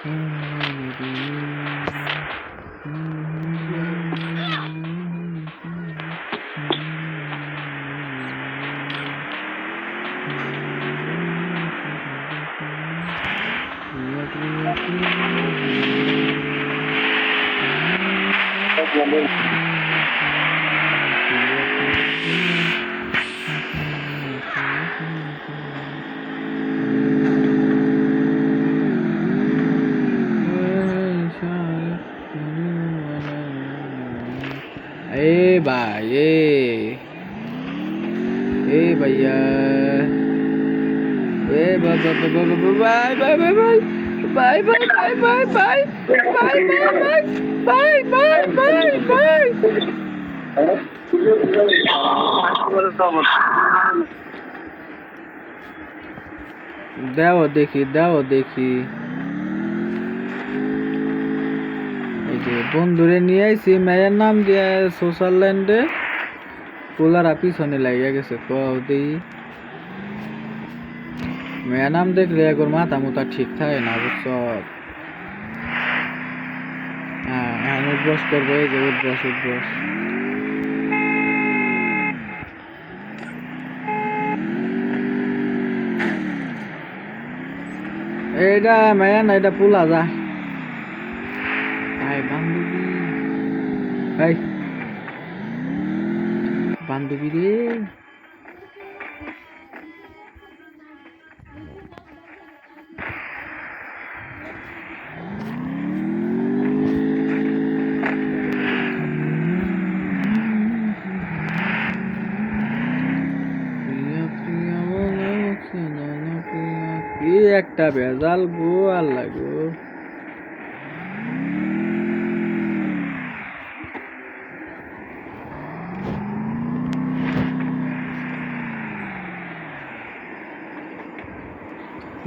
ए भाई ए भैया ए बाय बाय बाय बाय बाय बाय बाय बाय बाय बाय बाय बाय बाय দাও দেখি এই যে বন্ধুরে নিয়ে আইছি মেয়ের নাম দিয়ে সুইজারল্যান্ডে পোলারা পিছনে লাগিয়ে গেছে কও দেই মেয়ের নাম দেখলে একবার মাথা মুথা ঠিক থাকে না বুঝছ হ্যাঁ উদ্বাস করবো এই যে উদ্বাস এইটা মেয়া না এটা পোলা যা বান্ধবী রে কি একটা ভেজাল গো আল্লাহ গো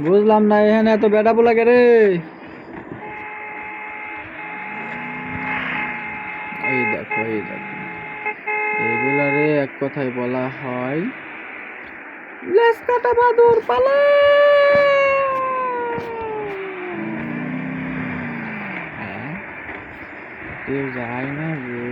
বুঝলাম না এখানে এত বেটা পোলা কে রে এই দেখো এগুলারে এক কথায় বলা হয় লেস কাটা বাদুর পালা কেউ যায় না গো